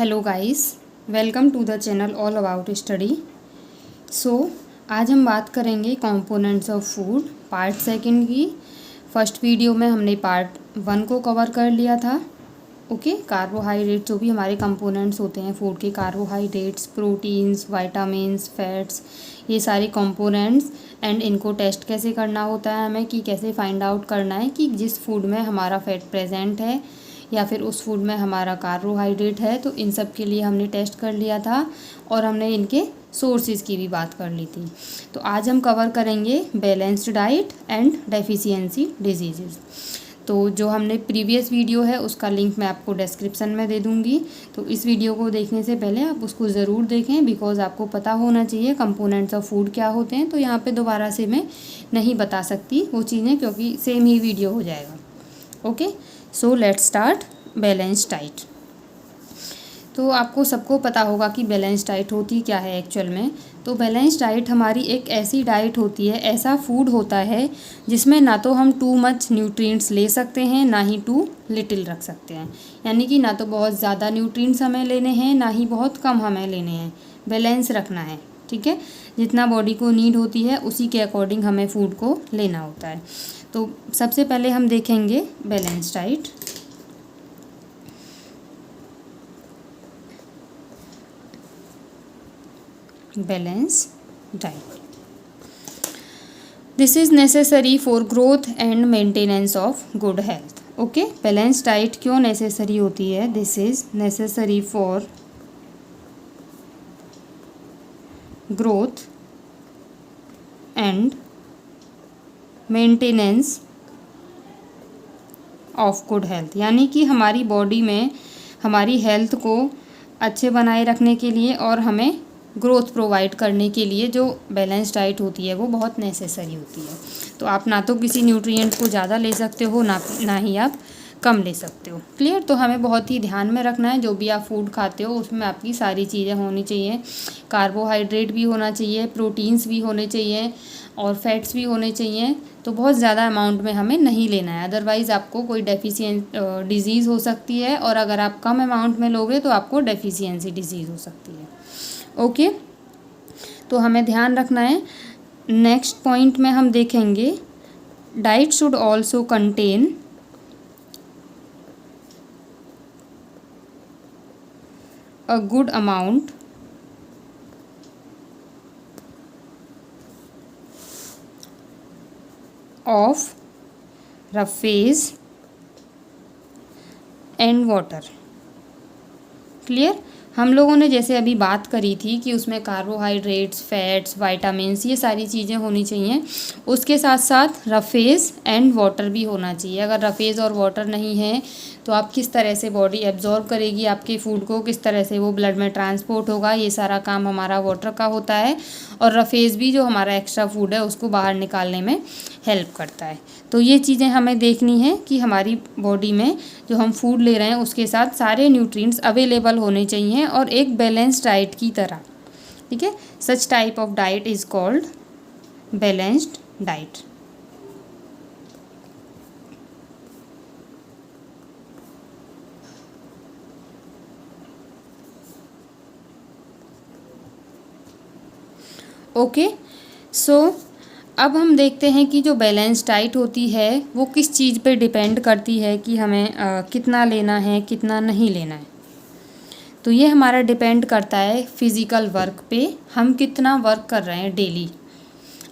Hello guys, welcome to the channel all about study. आज हम बात करेंगे components of food part second की। फर्स्ट वीडियो में हमने पार्ट वन को कवर कर लिया था। कार्बोहाइड्रेट जो भी हमारे कंपोनेंट्स होते हैं फूड के, कार्बोहाइड्रेट्स, प्रोटीन्स, विटामिन्स, फैट्स, ये सारे कंपोनेंट्स एंड इनको टेस्ट कैसे करना होता है हमें, कि कैसे फाइंड आउट करना है कि जिस फूड में हमारा फैट प्रेजेंट है या फिर उस फूड में हमारा कार्बोहाइड्रेट है। तो इन सब के लिए हमने टेस्ट कर लिया था और हमने इनके सोर्सेज की भी बात कर ली थी। तो आज हम कवर करेंगे balanced diet and deficiency disease. तो जो हमने प्रीवियस वीडियो है उसका लिंक मैं आपको डिस्क्रिप्शन में दे दूँगी। तो इस वीडियो को देखने से पहले आप उसको ज़रूर देखें, बिकॉज आपको पता होना चाहिए कंपोनेंट्स ऑफ फूड क्या होते हैं। तो यहाँ पे दोबारा से मैं नहीं बता सकती वो चीज़ें, क्योंकि सेम ही वीडियो हो जाएगा। Okay, so let's start balance diet. तो आपको सबको पता होगा कि बैलेंस डाइट होती क्या है एक्चुअल में। तो बैलेंस डाइट हमारी एक ऐसी डाइट होती है, ऐसा फूड होता है जिसमें ना तो हम टू मच न्यूट्रिएंट्स ले सकते हैं, ना ही टू लिटिल रख सकते हैं। यानी कि ना तो बहुत ज़्यादा न्यूट्रिएंट्स हमें लेने हैं, ना ही बहुत कम हमें लेने हैं। बैलेंस रखना है, ठीक है। जितना बॉडी को नीड होती है उसी के अकॉर्डिंग हमें फूड को लेना होता है। तो सबसे पहले हम देखेंगे balance diet. Balance diet, this is necessary for growth and maintenance of good health. Okay, balance diet क्यों नेसेसरी होती है? This is necessary for growth and maintenance of good health. यानी कि हमारी बॉडी में हमारी हेल्थ को अच्छे बनाए रखने के लिए और हमें ग्रोथ प्रोवाइड करने के लिए जो बैलेंस डाइट होती है वो बहुत नेसेसरी होती है। तो आप ना तो किसी न्यूट्रिएंट को ज़्यादा ले सकते हो, ना ही आप कम ले सकते हो। क्लियर? तो हमें बहुत ही ध्यान में रखना है, जो भी आप फूड खाते हो उसमें आपकी सारी चीज़ें होनी चाहिए। कार्बोहाइड्रेट भी होना चाहिए, प्रोटीन्स भी होने चाहिए और फैट्स भी होने चाहिए। तो बहुत ज़्यादा अमाउंट में हमें नहीं लेना है, अदरवाइज़ आपको कोई डेफिशिएंट डिजीज़ हो सकती है, और अगर आप कम अमाउंट में लोगे तो आपको डेफिशिएंसी डिजीज़ हो सकती है। ओके, तो हमें ध्यान रखना है। नेक्स्ट पॉइंट में हम देखेंगे diet should also contain a good amount of roughage and water। Clear? हम लोगों ने जैसे अभी बात करी थी कि उसमें कार्बोहाइड्रेट्स, फैट्स, विटामिन्स, ये सारी चीज़ें होनी चाहिए। उसके साथ साथ रफेज एंड वाटर भी होना चाहिए। अगर रफेज और वाटर नहीं है तो आप किस तरह से बॉडी एब्जॉर्ब करेगी आपके फूड को, किस तरह से वो ब्लड में ट्रांसपोर्ट होगा, ये सारा काम हमारा वाटर का होता है। और रफेज भी जो हमारा एक्स्ट्रा फूड है उसको बाहर निकालने में हेल्प करता है। तो ये चीज़ें हमें देखनी है कि हमारी बॉडी में जो हम फूड ले रहे हैं उसके साथ सारे न्यूट्रिएंट्स अवेलेबल होने चाहिए और एक बैलेंस डाइट की तरह, ठीक है। Such type of diet is called balanced diet. Okay, so अब हम देखते हैं कि जो बैलेंस डाइट होती है वो किस चीज़ पे डिपेंड करती है कि हमें कितना लेना है, कितना नहीं लेना है। तो ये हमारा डिपेंड करता है फिज़िकल वर्क पे, हम कितना वर्क कर रहे हैं डेली।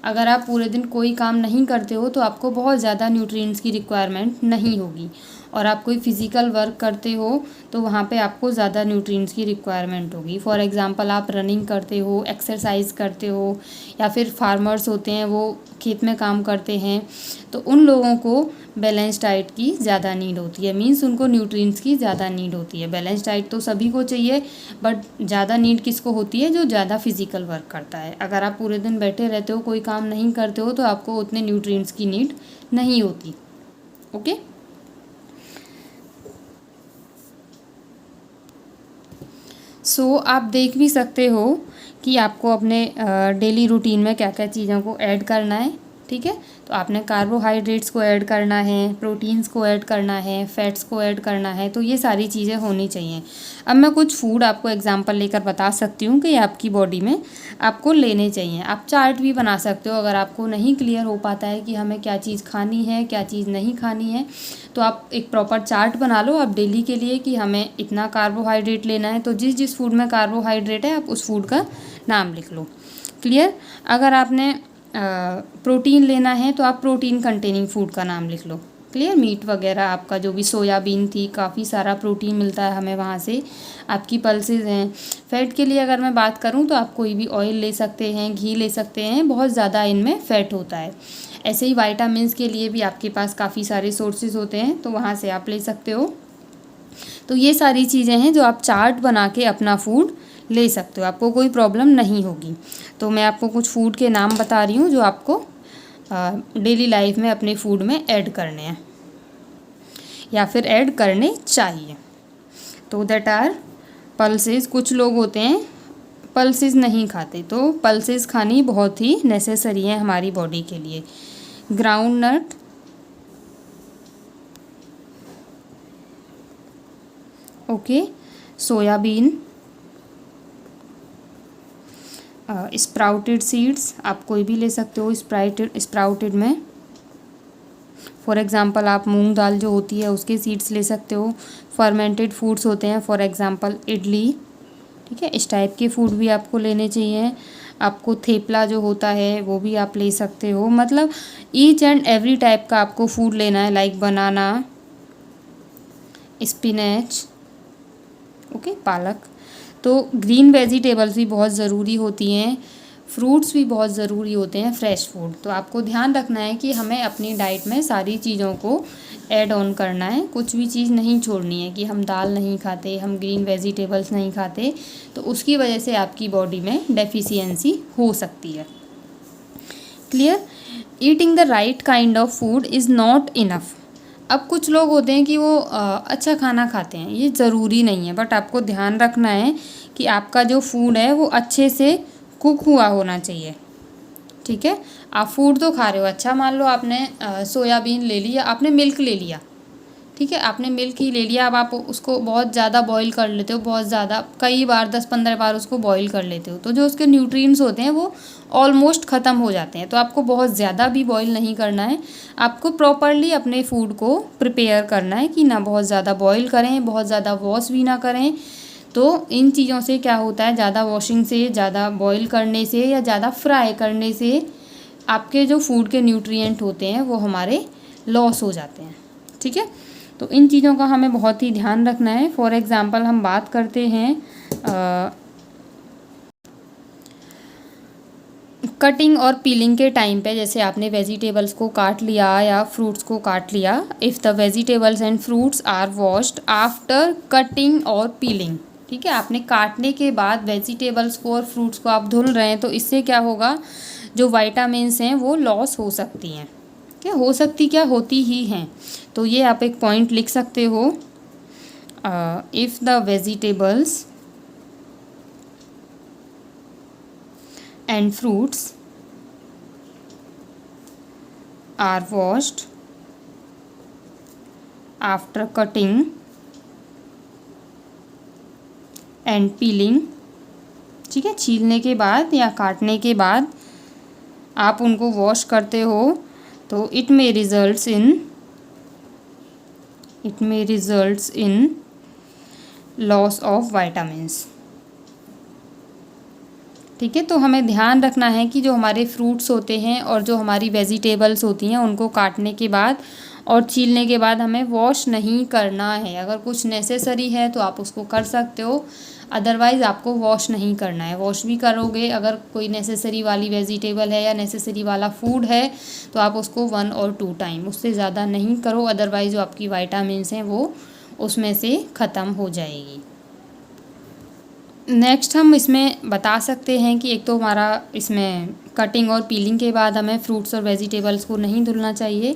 अगर आप पूरे दिन कोई काम नहीं करते हो तो आपको बहुत ज़्यादा न्यूट्रिएंट्स की रिक्वायरमेंट नहीं होगी, और आप कोई फिज़िकल वर्क करते हो तो वहाँ पे आपको ज़्यादा न्यूट्रिएंट्स की रिक्वायरमेंट होगी। फॉर एग्ज़ाम्पल, आप रनिंग करते हो, एक्सरसाइज करते हो, या फिर फार्मर्स होते हैं वो खेत में काम करते हैं, तो उन लोगों को बैलेंस डाइट की ज़्यादा नीड होती है। मीन्स उनको न्यूट्रिएंट्स की ज़्यादा नीड होती है। बैलेंस डाइट तो सभी को चाहिए, बट ज़्यादा नीड किसको होती है? जो ज़्यादा फिज़िकल वर्क करता है। अगर आप पूरे दिन बैठे रहते हो, कोई काम नहीं करते हो, तो आपको उतने न्यूट्रिएंट्स की नीड नहीं होती। ओके, सो आप देख भी सकते हो कि आपको अपने डेली रूटीन में क्या क्या चीज़ों को ऐड करना है। ठीक है। तो आपने कार्बोहाइड्रेट्स को ऐड करना है, प्रोटीन्स को ऐड करना है, फैट्स को ऐड करना है, तो ये सारी चीज़ें होनी चाहिए। अब मैं कुछ फूड आपको एग्जांपल लेकर बता सकती हूँ कि आपकी बॉडी में आपको लेने चाहिए। आप चार्ट भी बना सकते हो अगर आपको नहीं क्लियर हो पाता है कि हमें क्या चीज़ खानी है, क्या चीज़ नहीं खानी है, तो आप एक प्रॉपर चार्ट बना लो आप डेली के लिए कि हमें इतना कार्बोहाइड्रेट लेना है। तो जिस जिस फूड में कार्बोहाइड्रेट है आप उस फूड का नाम लिख लो। क्लियर। अगर आपने प्रोटीन लेना है तो आप प्रोटीन कंटेनिंग फूड का नाम लिख लो। क्लियर। मीट वगैरह आपका जो भी सोयाबीन थी, काफ़ी सारा प्रोटीन मिलता है हमें वहाँ से। आपकी पल्सेस हैं। फ़ैट के लिए अगर मैं बात करूँ तो आप कोई भी ऑयल ले सकते हैं, घी ले सकते हैं, बहुत ज़्यादा इनमें फ़ैट होता है। ऐसे ही वाइटामिन्स के लिए भी आपके पास काफ़ी सारे सोर्सेज होते हैं, तो वहाँ से आप ले सकते हो। तो ये सारी चीज़ें हैं जो आप चार्ट बना के अपना फूड ले सकते हो, आपको कोई प्रॉब्लम नहीं होगी। तो मैं आपको कुछ फूड के नाम बता रही हूँ जो आपको डेली लाइफ में अपने फूड में ऐड करने हैं या फिर ऐड करने चाहिए। तो दैट आर पल्सेस। कुछ लोग होते हैं पल्सेस नहीं खाते, तो पल्सेस खानी बहुत ही नेसेसरी है हमारी बॉडी के लिए। Groundnut, okay, soybean, sprouted seeds, आप कोई भी ले सकते हो स्प्राउटेड में। फॉर एग्ज़ाम्पल आप मूंग दाल जो होती है उसके सीड्स ले सकते हो। फर्मेंटेड फूड्स होते हैं, फॉर एग्ज़ाम्पल इडली, ठीक है, इस टाइप के फूड भी आपको लेने चाहिए। आपको थेपला जो होता है वो भी आप ले सकते हो। मतलब ईच एंड एवरी टाइप का आपको फूड लेना है, लाइक बनाना, स्पिनच, ओके, पालक। तो ग्रीन वेजिटेबल्स भी बहुत ज़रूरी होती हैं, फ्रूट्स भी बहुत ज़रूरी होते हैं, फ्रेश फूड। तो आपको ध्यान रखना है कि हमें अपनी डाइट में सारी चीज़ों को ऐड ऑन करना है, कुछ भी चीज़ नहीं छोड़नी है कि हम दाल नहीं खाते, हम ग्रीन वेजिटेबल्स नहीं खाते, तो उसकी वजह से आपकी बॉडी में डेफिशिएंसी हो सकती है। Clear. Eating the right kind of food is not enough. अब कुछ लोग होते हैं कि वो अच्छा खाना खाते हैं, ये ज़रूरी नहीं है, बट आपको ध्यान रखना है कि आपका जो फूड है वो अच्छे से कुक हुआ होना चाहिए, ठीक है। आप फूड तो खा रहे हो, अच्छा मान लो आपने सोयाबीन ले लिया, आपने मिल्क ले लिया, ठीक है, आपने मिल्क ही ले लिया। अब आप उसको बहुत ज़्यादा बॉईल कर लेते हो, बहुत ज़्यादा, कई बार 10-15 बार उसको बॉईल कर लेते हो, तो जो उसके न्यूट्रिएंट्स होते हैं वो ऑलमोस्ट ख़त्म हो जाते हैं। तो आपको बहुत ज़्यादा भी बॉईल नहीं करना है, आपको प्रॉपरली अपने फूड को प्रिपेयर करना है कि ना बहुत ज़्यादा बॉईल करें, बहुत ज़्यादा वॉश भी ना करें। तो इन चीज़ों से क्या होता है, ज़्यादा वॉशिंग से, ज़्यादा बॉईल करने से या ज़्यादा फ्राई करने से आपके जो फूड के न्यूट्रिएंट होते हैं वो हमारे लॉस हो जाते हैं, ठीक है। तो इन चीज़ों का हमें बहुत ही ध्यान रखना है। फॉर एग्ज़ाम्पल हम बात करते हैं कटिंग और पीलिंग के टाइम पे, जैसे आपने वेजिटेबल्स को काट लिया या फ्रूट्स को काट लिया। If the vegetables and fruits are washed after cutting और पीलिंग, ठीक है, आपने काटने के बाद वेजिटेबल्स को और फ्रूट्स को आप धुल रहे हैं, तो इससे क्या होगा, जो वाइटामिन्स हैं वो लॉस हो सकती हैं। क्या हो सकती, क्या होती ही हैं। तो ये आप एक पॉइंट लिख सकते हो, if the vegetables and fruits are washed after cutting and peeling, ठीक है, छीलने के बाद या काटने के बाद आप उनको वॉश करते हो, तो it may results in loss of vitamins, ठीक है। तो हमें ध्यान रखना है कि जो हमारे फ्रूट्स होते हैं और जो हमारी वेजिटेबल्स होती हैं उनको काटने के बाद और छीलने के बाद हमें वॉश नहीं करना है। अगर कुछ नेसेसरी है तो आप उसको कर सकते हो, अदरवाइज़ आपको वॉश नहीं करना है। वॉश भी करोगे अगर कोई नेसेसरी वाली वेजिटेबल है या नेसेसरी वाला फूड है तो आप उसको 1 और 2 टाइम, उससे ज़्यादा नहीं करो, अदरवाइज़ जो आपकी वाइटामिन्स हैं वो उसमें से ख़त्म हो जाएगी। नेक्स्ट हम इसमें बता सकते हैं कि एक तो हमारा इसमें कटिंग और पीलिंग के बाद हमें फ्रूट्स और वेजिटेबल्स को नहीं धुलना चाहिए।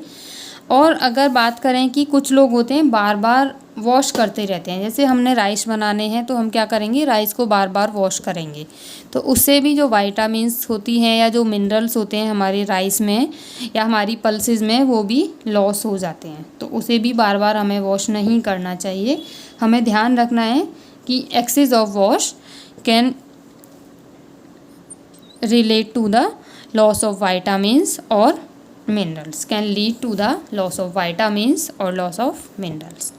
और अगर बात करें कि कुछ लोग होते हैं बार बार वॉश करते रहते हैं। जैसे हमने राइस बनाने हैं तो हम क्या करेंगे, राइस को बार बार वॉश करेंगे, तो उससे भी जो वाइटामिन्स होती हैं या जो मिनरल्स होते हैं हमारे राइस में या हमारी पल्सेस में, वो भी लॉस हो जाते हैं। तो उसे भी बार बार हमें वॉश नहीं करना चाहिए। हमें ध्यान रखना है कि excess of wash can relate to the loss of vitamins और minerals, can lead to the loss of vitamins और loss of minerals.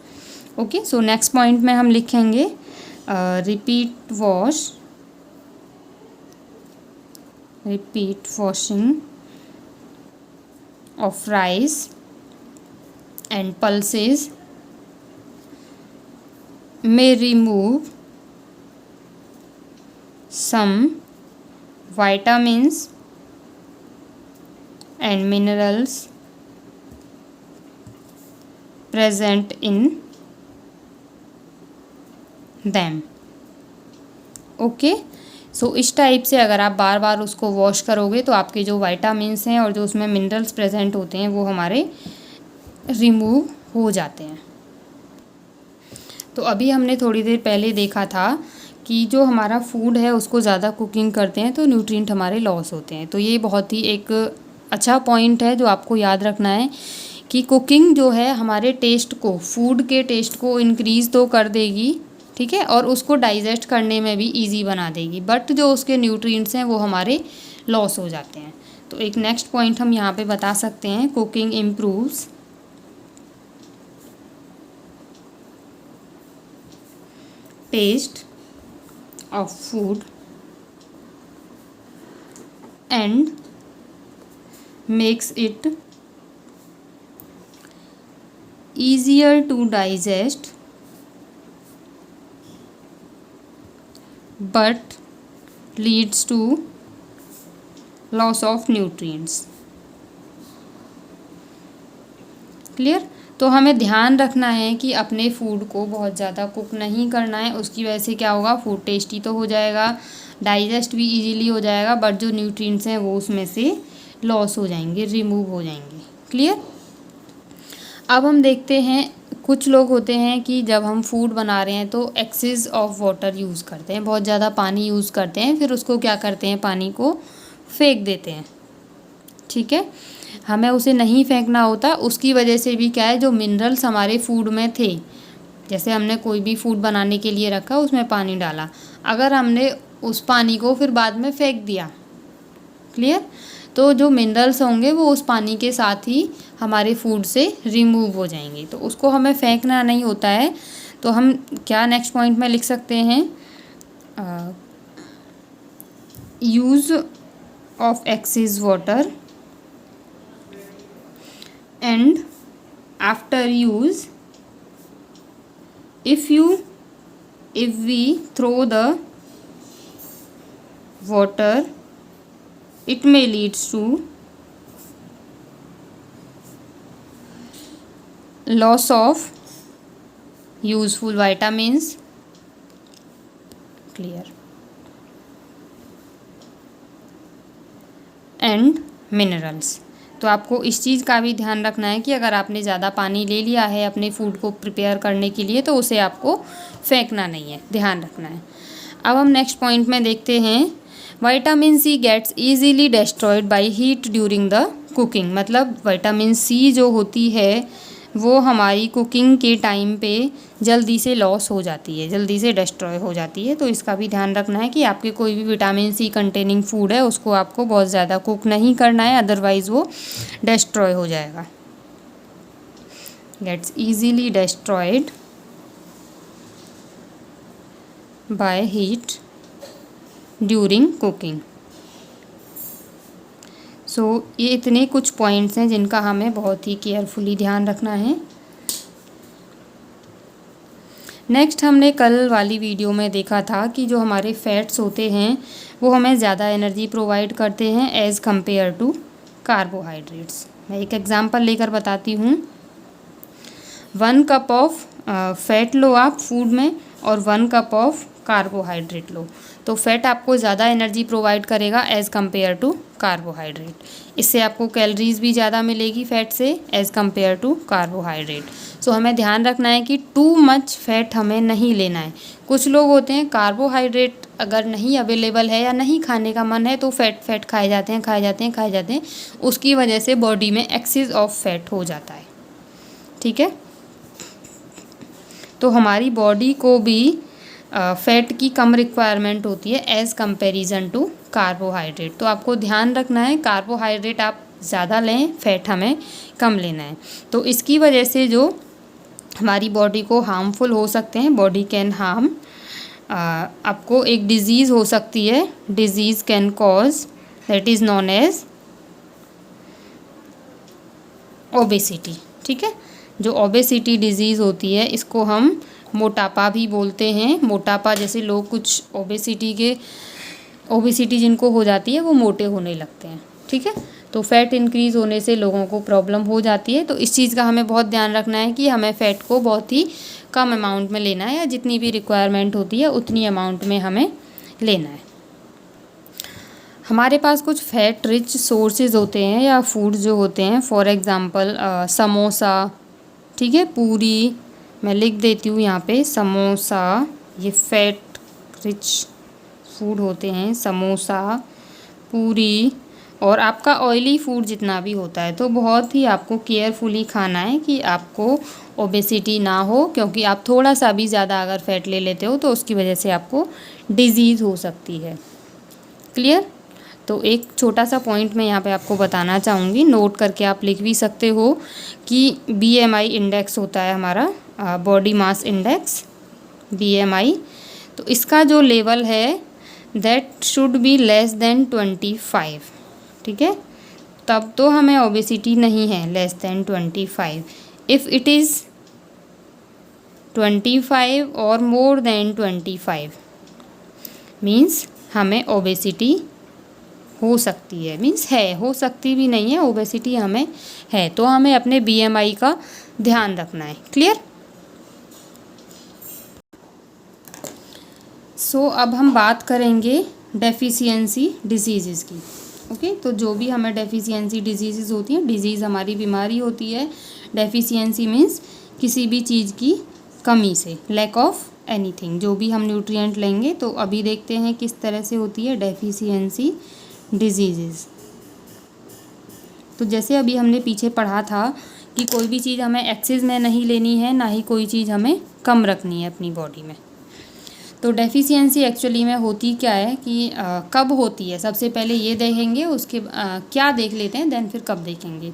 Okay, so next point में हम लिखेंगे repeat washing of rice and pulses may remove some vitamins and minerals present in them। Okay, so इस type से अगर आप बार बार उसको wash करोगे तो आपके जो वाइटामिन्स हैं और जो उसमें मिनरल्स प्रेजेंट होते हैं वो हमारे रिमूव हो जाते हैं। तो अभी हमने थोड़ी देर पहले देखा था कि जो हमारा फूड है उसको ज़्यादा कुकिंग करते हैं तो न्यूट्रिएंट हमारे लॉस होते हैं। तो ये बहुत ही एक अच्छा पॉइंट है जो आपको याद रखना है कि कुकिंग जो है हमारे टेस्ट को, फूड के टेस्ट को इंक्रीज़ तो कर देगी, ठीक है, और उसको डाइजेस्ट करने में भी इजी बना देगी, बट जो उसके न्यूट्रिएंट्स हैं वो हमारे लॉस हो जाते हैं। तो एक नेक्स्ट पॉइंट हम यहाँ पे बता सकते हैं, cooking improves taste of food and makes it easier to digest but leads to loss of nutrients। Clear? तो हमें ध्यान रखना है कि अपने फूड को बहुत ज़्यादा कुक नहीं करना है। उसकी वजह से क्या होगा, फूड टेस्टी तो हो जाएगा, डाइजेस्ट भी इजीली हो जाएगा, बट जो न्यूट्रिएंट्स हैं वो उसमें से लॉस हो जाएंगे, रिमूव हो जाएंगे। क्लियर? अब हम देखते हैं, कुछ लोग होते हैं कि जब हम फूड बना रहे हैं तो एक्सेस ऑफ वाटर यूज़ करते हैं, बहुत ज़्यादा पानी यूज़ करते हैं, फिर उसको क्या करते हैं, पानी को फेंक देते हैं। ठीक है, हमें उसे नहीं फेंकना होता। उसकी वजह से भी क्या है, जो मिनरल्स हमारे फूड में थे, जैसे हमने कोई भी फूड बनाने के लिए रखा, उसमें पानी डाला, अगर हमने उस पानी को फिर बाद में फेंक दिया, क्लियर, तो जो मिनरल्स होंगे वो उस पानी के साथ ही हमारे फूड से रिमूव हो जाएंगे। तो उसको हमें फेंकना नहीं होता है। तो हम क्या नेक्स्ट पॉइंट में लिख सकते हैं, use of excess water and after use, if we throw the water, it may leads to loss of useful vitamins। clear, and minerals। तो आपको इस चीज़ का भी ध्यान रखना है कि अगर आपने ज़्यादा पानी ले लिया है अपने फूड को प्रिपेयर करने के लिए तो उसे आपको फेंकना नहीं है, ध्यान रखना है। अब हम नेक्स्ट पॉइंट में देखते हैं, vitamin C gets easily destroyed by heat during the cooking. मतलब विटामिन सी जो होती है वो हमारी कुकिंग के टाइम पे जल्दी से लॉस हो जाती है, जल्दी से डिस्ट्रॉय हो जाती है। तो इसका भी ध्यान रखना है कि आपके कोई भी विटामिन सी कंटेनिंग फूड है उसको आपको बहुत ज़्यादा कुक नहीं करना है, अदरवाइज़ वो डिस्ट्रॉय हो जाएगा। Gets easily destroyed by heat during cooking. So ये इतने कुछ पॉइंट्स हैं जिनका हमें बहुत ही केयरफुली ध्यान रखना है। नेक्स्ट, हमने कल वाली वीडियो में देखा था कि जो हमारे फैट्स होते हैं वो हमें ज़्यादा एनर्जी प्रोवाइड करते हैं एज़ कम्पेयर टू कार्बोहाइड्रेट्स। मैं एक एग्जांपल लेकर बताती हूँ। 1 कप ऑफ फैट लो आप फूड में और 1 कप ऑफ कार्बोहाइड्रेट लो। तो फैट आपको ज़्यादा एनर्जी प्रोवाइड करेगा एज़ कम्पेयर टू कार्बोहाइड्रेट। इससे आपको कैलोरीज भी ज़्यादा मिलेगी फैट से एज़ कम्पेयर टू कार्बोहाइड्रेट। सो हमें ध्यान रखना है कि टू मच फैट हमें नहीं लेना है। कुछ लोग होते हैं कार्बोहाइड्रेट अगर नहीं अवेलेबल है या नहीं खाने का मन है तो फैट खाए जाते हैं। उसकी वजह से बॉडी में एक्सेस ऑफ फैट हो जाता है। ठीक है, तो हमारी बॉडी को भी फैट की कम रिक्वायरमेंट होती है एज़ कंपैरिजन टू कार्बोहाइड्रेट। तो आपको ध्यान रखना है कार्बोहाइड्रेट आप ज़्यादा लें, फैट हमें कम लेना है। तो इसकी वजह से जो हमारी बॉडी को हार्मफुल हो सकते हैं, बॉडी कैन हार्म, आपको एक डिज़ीज़ हो सकती है, disease can cause, that is known as obesity. ठीक है, जो ओबेसिटी डिज़ीज़ होती है इसको हम मोटापा भी बोलते हैं। मोटापा जैसे लोग कुछ ओबेसिटी जिनको हो जाती है वो मोटे होने लगते हैं। ठीक है, तो फैट इंक्रीज़ होने से लोगों को प्रॉब्लम हो जाती है। तो इस चीज़ का हमें बहुत ध्यान रखना है कि हमें फ़ैट को बहुत ही कम अमाउंट में लेना है, या जितनी भी रिक्वायरमेंट होती है उतनी अमाउंट में हमें लेना है। हमारे पास कुछ फैट रिच सोर्सेज होते हैं या फूड जो होते हैं, फॉर एग्ज़ाम्पल समोसा, ठीक है, पूरी, मैं लिख देती हूँ यहाँ पे समोसा, ये फैट रिच फूड होते हैं, समोसा, पूरी। और आपका ऑयली फूड जितना भी होता है तो बहुत ही आपको केयरफुली खाना है कि आपको ओबेसिटी ना हो, क्योंकि आप थोड़ा सा भी ज़्यादा अगर फैट ले लेते हो तो उसकी वजह से आपको डिज़ीज़ हो सकती है। क्लियर? तो एक छोटा सा पॉइंट मैं यहाँ पे आपको बताना चाहूँगी, नोट करके आप लिख भी सकते हो कि BMI इंडेक्स होता है हमारा, बॉडी मास इंडेक्स, BMI। तो इसका जो लेवल है that should be less than 25। ठीक है, तब तो हमें ओबेसिटी नहीं है, less than 25। If it is 25 और मोर देन 25 मीन्स हमें ओबेसिटी हो सकती है, मीन्स है, हो सकती भी नहीं है, ओबेसिटी हमें है। तो हमें अपने BMI का ध्यान रखना है। क्लियर? सो अब हम बात करेंगे डेफिशिएंसी डिजीज़ की। ओके, तो जो भी हमें डेफिशिएंसी डिजीज़ होती हैं, डिजीज़ हमारी बीमारी होती है, डेफिशिएंसी मीन्स किसी भी चीज़ की कमी से, लैक ऑफ एनीथिंग, जो भी हम न्यूट्रिएंट लेंगे। तो अभी देखते हैं किस तरह से होती है डेफिशिएंसी डिजीज़। तो जैसे अभी हमने पीछे पढ़ा था कि कोई भी चीज़ हमें एक्सेस में नहीं लेनी है, ना ही कोई चीज़ हमें कम रखनी है अपनी बॉडी में। तो डेफिशिएंसी एक्चुअली में होती क्या है कि कब होती है, सबसे पहले ये देखेंगे, उसके क्या देख लेते हैं, देन फिर कब देखेंगे।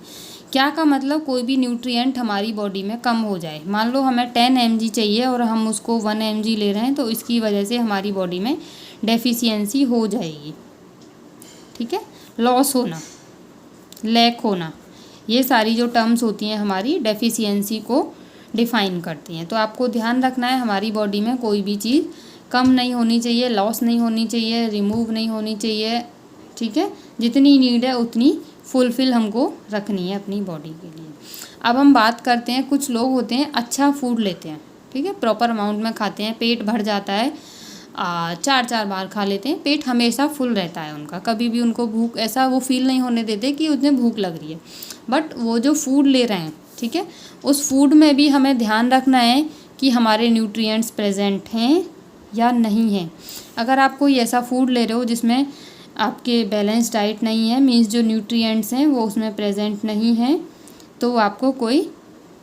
क्या का मतलब कोई भी न्यूट्रिएंट हमारी बॉडी में कम हो जाए। मान लो हमें 10 mg चाहिए और हम उसको 1 mg ले रहे हैं, तो इसकी वजह से हमारी बॉडी में डेफिशिएंसी हो जाएगी। ठीक है, लॉस होना, लैक होना, ये सारी जो टर्म्स होती हैं हमारी डेफिशिएंसी को डिफ़ाइन करती हैं। तो आपको ध्यान रखना है हमारी बॉडी में कोई भी चीज़ कम नहीं होनी चाहिए, लॉस नहीं होनी चाहिए, रिमूव नहीं होनी चाहिए। ठीक है, जितनी नीड है उतनी फुलफ़िल हमको रखनी है अपनी बॉडी के लिए। अब हम बात करते हैं, कुछ लोग होते हैं अच्छा फूड लेते हैं, ठीक है, प्रॉपर अमाउंट में खाते हैं, पेट भर जाता है, 4 बार खा लेते हैं, पेट हमेशा फुल रहता है उनका, कभी भी उनको भूख ऐसा वो फील नहीं होने देते कि उन्हें भूख लग रही है। बट वो जो फूड ले रहे हैं, ठीक है, उस फूड में भी हमें ध्यान रखना है कि हमारे न्यूट्रिएंट्स प्रेजेंट हैं या नहीं हैं। अगर आप कोई ऐसा फूड ले रहे हो जिसमें आपके बैलेंस डाइट नहीं है, मीन्स जो न्यूट्रिएंट्स हैं वो उसमें प्रेजेंट नहीं हैं, तो आपको कोई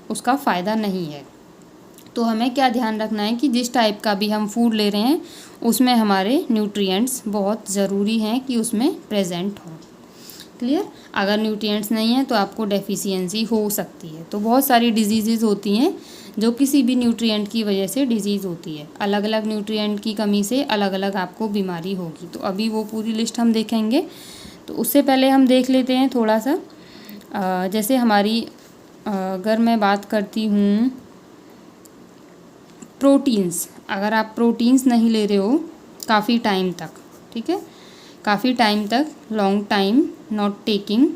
उसका फ़ायदा नहीं है। तो हमें क्या ध्यान रखना है कि जिस टाइप का भी हम फूड ले रहे हैं उसमें हमारे न्यूट्रिएंट्स बहुत ज़रूरी हैं कि उसमें प्रेजेंट हों। क्लियर? अगर न्यूट्रिएंट्स नहीं है तो आपको डेफिशिएंसी हो सकती है। तो बहुत सारी डिजीज़ होती हैं जो किसी भी न्यूट्रिएंट की वजह से डिजीज़ होती है, अलग अलग न्यूट्रिएंट की कमी से अलग अलग आपको बीमारी होगी। तो अभी वो पूरी लिस्ट हम देखेंगे। तो उससे पहले हम देख लेते हैं थोड़ा सा, जैसे हमारी अगर मैं बात करती हूँ प्रोटीन्स, अगर आप प्रोटीन्स नहीं ले रहे हो काफ़ी टाइम तक, ठीक है, काफ़ी टाइम तक, long time not taking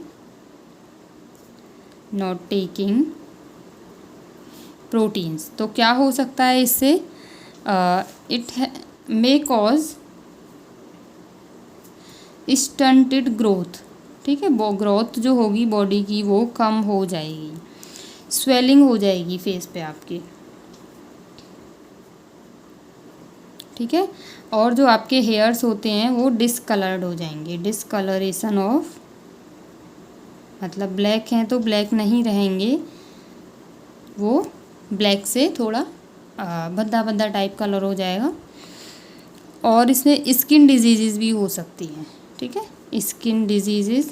proteins, तो क्या हो सकता है इससे, it may cause stunted growth, ठीक है, वो ग्रोथ जो होगी बॉडी की वो कम हो जाएगी, स्वेलिंग हो जाएगी फेस पे आपके, ठीक है। और जो आपके हेयर्स होते हैं वो डिसकलर्ड हो जाएंगे, डिसकलरेशन ऑफ, मतलब ब्लैक हैं तो ब्लैक नहीं रहेंगे, वो ब्लैक से थोड़ा भद्दा भद्दा टाइप कलर हो जाएगा। और इसमें स्किन डिजीज़ भी हो सकती हैं, ठीक है, स्किन डिजीज़,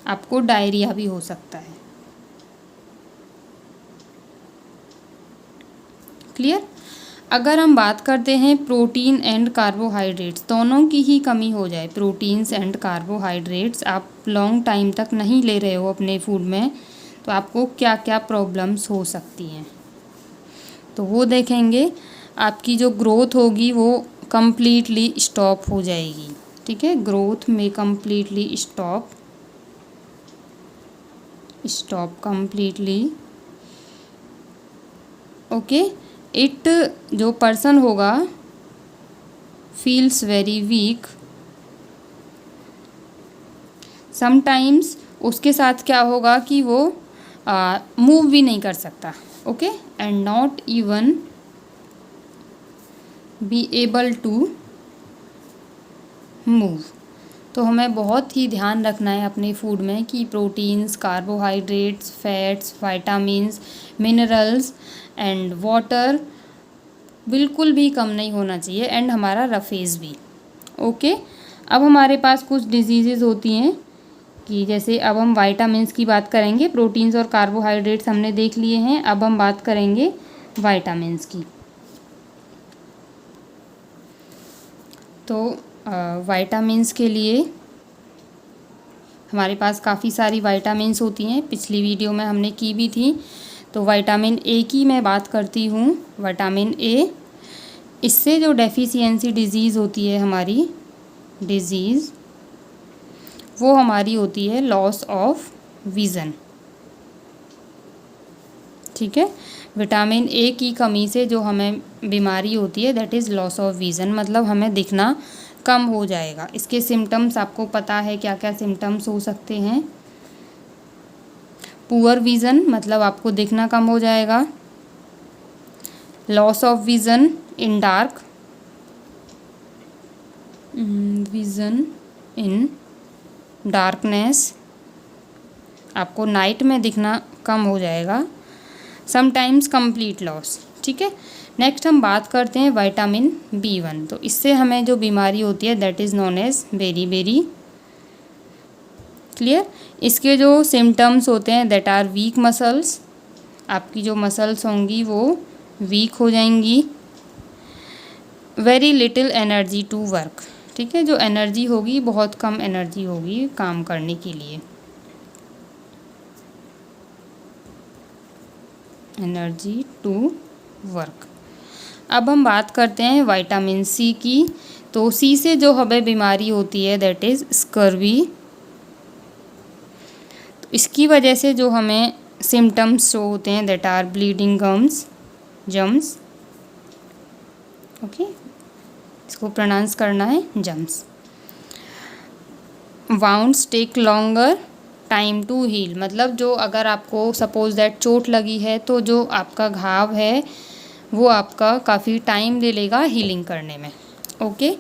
आपको डायरिया भी हो सकता है। क्लियर। अगर हम बात करते हैं प्रोटीन एंड कार्बोहाइड्रेट्स, दोनों की ही कमी हो जाए, प्रोटीन्स एंड कार्बोहाइड्रेट्स आप लॉन्ग टाइम तक नहीं ले रहे हो अपने फूड में, तो आपको क्या क्या प्रॉब्लम्स हो सकती हैं, तो वो देखेंगे। आपकी जो ग्रोथ होगी वो कम्प्लीटली स्टॉप हो जाएगी, ठीक है, ग्रोथ में completely stop completely, okay. It, जो पर्सन होगा, फील्स वेरी वीक, समटाइम्स उसके साथ क्या होगा कि वो मूव भी नहीं कर सकता, okay, and not even be able to move. तो हमें बहुत ही ध्यान रखना है अपने फूड में कि proteins, carbohydrates, fats, vitamins, minerals and water बिल्कुल भी कम नहीं होना चाहिए, एंड हमारा रफेज भी, ओके। अब हमारे पास कुछ डिजीज़ेज़ होती हैं कि जैसे अब हम विटामिन्स की बात करेंगे, प्रोटीन्स और कार्बोहाइड्रेट्स हमने देख लिए हैं, अब हम बात करेंगे विटामिन्स की। तो विटामिन्स के लिए हमारे पास काफ़ी सारी विटामिन्स होती हैं, पिछली वीडियो में हमने की भी थी। तो विटामिन ए की मैं बात करती हूँ, विटामिन ए, इससे जो डेफिशिएंसी डिज़ीज़ होती है हमारी, डिज़ीज़ वो हमारी होती है लॉस ऑफ विज़न, ठीक है। विटामिन ए की कमी से जो हमें बीमारी होती है that is loss of vision, मतलब हमें दिखना कम हो जाएगा। इसके सिम्टम्स आपको पता है क्या क्या सिम्टम्स हो सकते हैं। पुअर विज़न, मतलब आपको दिखना कम हो जाएगा। Loss of vision in dark, vision in darkness, आपको नाइट में दिखना कम हो जाएगा। समटाइम्स कंप्लीट लॉस, ठीक है। नेक्स्ट हम बात करते हैं विटामिन B1, तो इससे हमें जो बीमारी होती है that is known as berry, clear. इसके जो सिम्टम्स होते हैं दैट आर वीक मसल्स, आपकी जो मसल्स होंगी वो वीक हो जाएंगी। Very little energy to work, ठीक है, जो एनर्जी होगी बहुत कम एनर्जी होगी काम करने के लिए, एनर्जी टू वर्क। अब हम बात करते हैं विटामिन सी की, तो सी से जो हमें बीमारी होती है दैट इज़ स्कर्वी। तो इसकी वजह से जो हमें सिम्टम्स शो होते हैं that are bleeding gums, okay, इसको प्रोनाउंस करना है gums. Wounds take longer time to heal, मतलब जो अगर आपको सपोज दैट चोट लगी है तो जो आपका घाव है वो आपका काफ़ी टाइम ले लेगा हीलिंग करने में, ओके।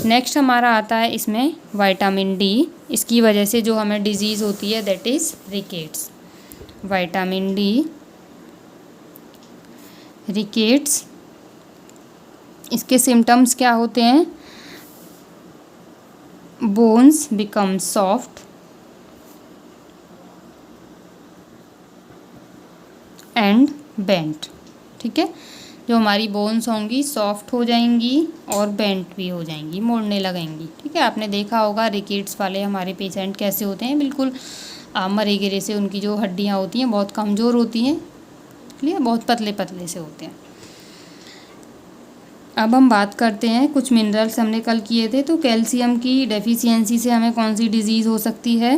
नेक्स्ट हमारा आता है इसमें विटामिन डी, इसकी वजह से जो हमें डिजीज़ होती है that is rickets. Vitamin D, rickets, इसके सिम्टम्स क्या होते हैं, bones become soft and bent, ठीक है, जो हमारी बोन्स होंगी सॉफ्ट हो जाएंगी और बेंट भी हो जाएंगी, मोड़ने लगेंगी, ठीक है। आपने देखा होगा रिकेट्स वाले हमारे पेशेंट कैसे होते हैं, बिल्कुल मरे गिरे से, उनकी जो हड्डियां होती हैं बहुत कमज़ोर होती हैं, क्लियर, बहुत पतले पतले से होते हैं। अब हम बात करते हैं कुछ मिनरल्स हमने कल किए थे, तो कैल्शियम की डेफिशिएंसी से हमें कौन सी डिजीज़ हो सकती है,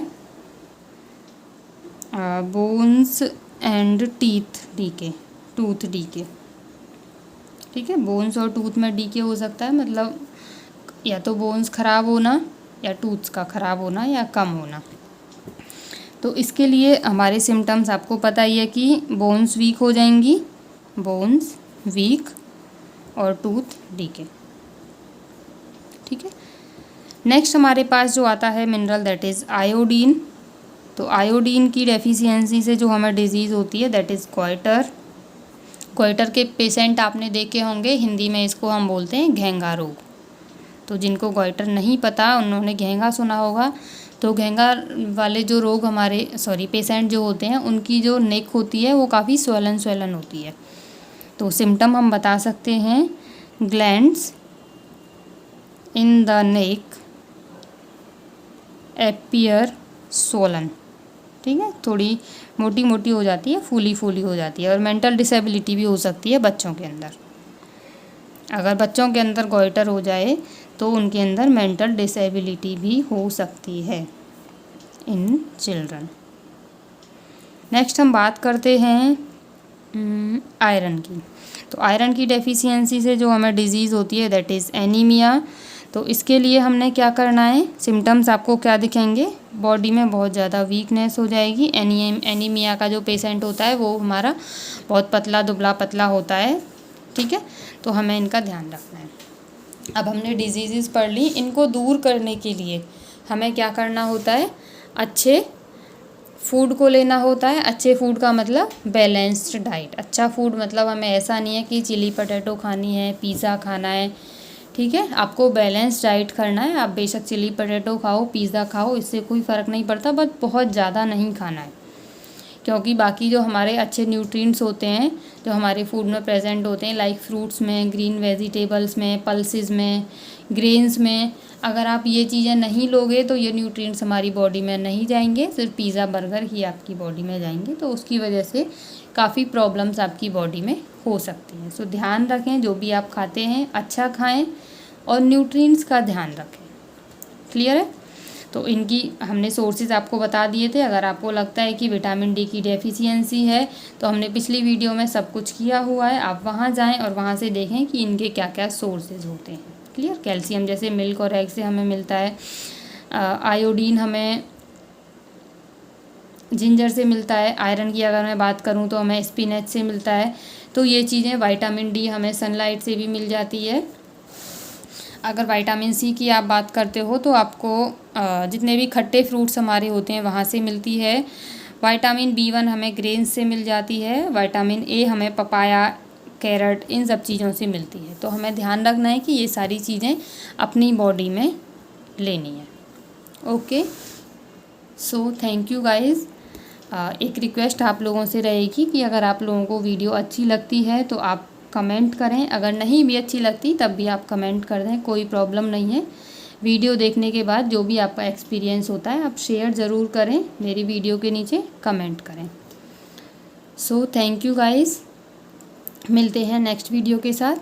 bones and teeth decay, tooth decay, ठीक है। बोन्स और टूथ में डीके हो सकता है, मतलब या तो बोन्स ख़राब होना या टूथ्स का ख़राब होना या कम होना। तो इसके लिए हमारे सिम्टम्स आपको पता ही है कि बोन्स वीक हो जाएंगी, बोन्स वीक और टूथ डीके। ठीक है। नेक्स्ट हमारे पास जो आता है मिनरल दैट इज़ आयोडीन। तो आयोडीन की डेफिशिएंसी से जो हमें डिजीज़ होती है दैट इज़ क्वाइटर। क्वाइटर के पेशेंट आपने देखे होंगे, हिंदी में इसको हम बोलते हैं घेंगा रोग। तो जिनको क्वाइटर नहीं पता उन्होंने घेंगा सुना होगा। तो घेंगा वाले जो रोग हमारे पेशेंट जो होते हैं उनकी जो नेक होती है वो काफ़ी स्वेलन होती है। तो सिम्टम हम बता सकते हैं glands in the neck appear swollen. ठीक है, थोड़ी मोटी मोटी हो जाती है, फूली फूली हो जाती है। और मेंटल डिसेबिलिटी भी हो सकती है बच्चों के अंदर। अगर बच्चों के अंदर गॉइटर हो जाए तो उनके अंदर मेंटल डिसेबिलिटी भी हो सकती है इन चिल्ड्रन। नेक्स्ट हम बात करते हैं आयरन की। तो आयरन की डेफिशिएंसी से जो हमें डिजीज़ होती है दैट इज़ एनीमिया। तो इसके लिए हमने क्या करना है, सिम्टम्स आपको क्या दिखेंगे, बॉडी में बहुत ज़्यादा वीकनेस हो जाएगी। एनीमिया का जो पेशेंट होता है वो हमारा बहुत पतला दुबला पतला होता है। ठीक है, तो हमें इनका ध्यान रखना है। अब हमने डिजीज़ पढ़ ली, इनको दूर करने के लिए हमें क्या करना होता है, अच्छे फूड को लेना होता है। अच्छे फूड का मतलब बैलेंस्ड डाइट। अच्छा फूड मतलब हमें ऐसा नहीं है कि चिली पटेटो खानी है, पिज़्ज़ा खाना है। ठीक है, आपको बैलेंस डाइट करना है। आप बेशक चिली पटेटो खाओ, पिज़्ज़ा खाओ, इससे कोई फ़र्क नहीं पड़ता, बट बहुत ज़्यादा नहीं खाना है। क्योंकि बाकी जो हमारे अच्छे न्यूट्रिएंट्स होते हैं जो हमारे फूड में प्रेजेंट होते हैं, लाइक फ्रूट्स में, ग्रीन वेजिटेबल्स में, पल्सेस में, ग्रेन्स में, अगर आप ये चीज़ें नहीं लोगे तो ये न्यूट्रिएंट्स हमारी बॉडी में नहीं जाएंगे, सिर्फ पिज़्ज़ा बर्गर ही आपकी बॉडी में जाएंगे। तो उसकी वजह से काफ़ी प्रॉब्लम्स आपकी बॉडी में हो सकती हैं। सो ध्यान रखें, जो भी आप खाते हैं अच्छा खाएं और न्यूट्रिएंट्स का ध्यान रखें। क्लियर है? तो इनकी हमने सोर्सेज आपको बता दिए थे। अगर आपको लगता है कि विटामिन डी की डेफिशिएंसी है तो हमने पिछली वीडियो में सब कुछ किया हुआ है, आप वहाँ जाएं और वहाँ से देखें कि इनके क्या क्या सोर्सेज होते हैं। क्लियर? कैल्शियम जैसे मिल्क और एग से हमें मिलता है, आयोडीन हमें जिंजर से मिलता है, आयरन की अगर मैं बात करूँ तो हमें स्पिनच से मिलता है। तो ये चीज़ें, विटामिन डी हमें सनलाइट से भी मिल जाती है। अगर विटामिन सी की आप बात करते हो तो आपको जितने भी खट्टे फ्रूट्स हमारे होते हैं वहाँ से मिलती है। विटामिन B1 हमें ग्रेन्स से मिल जाती है। विटामिन ए हमें पपाया, कैरेट, इन सब चीज़ों से मिलती है। तो हमें ध्यान रखना है कि ये सारी चीज़ें अपनी बॉडी में लेनी है। Okay, so thank you guys. एक रिक्वेस्ट आप लोगों से रहेगी कि अगर आप लोगों को वीडियो अच्छी लगती है तो आप कमेंट करें, अगर नहीं भी अच्छी लगती तब भी आप कमेंट कर दें, कोई प्रॉब्लम नहीं है। वीडियो देखने के बाद जो भी आपका एक्सपीरियंस होता है आप शेयर ज़रूर करें, मेरी वीडियो के नीचे कमेंट करें। सो थैंक यू गाइस, मिलते हैं नेक्स्ट वीडियो के साथ।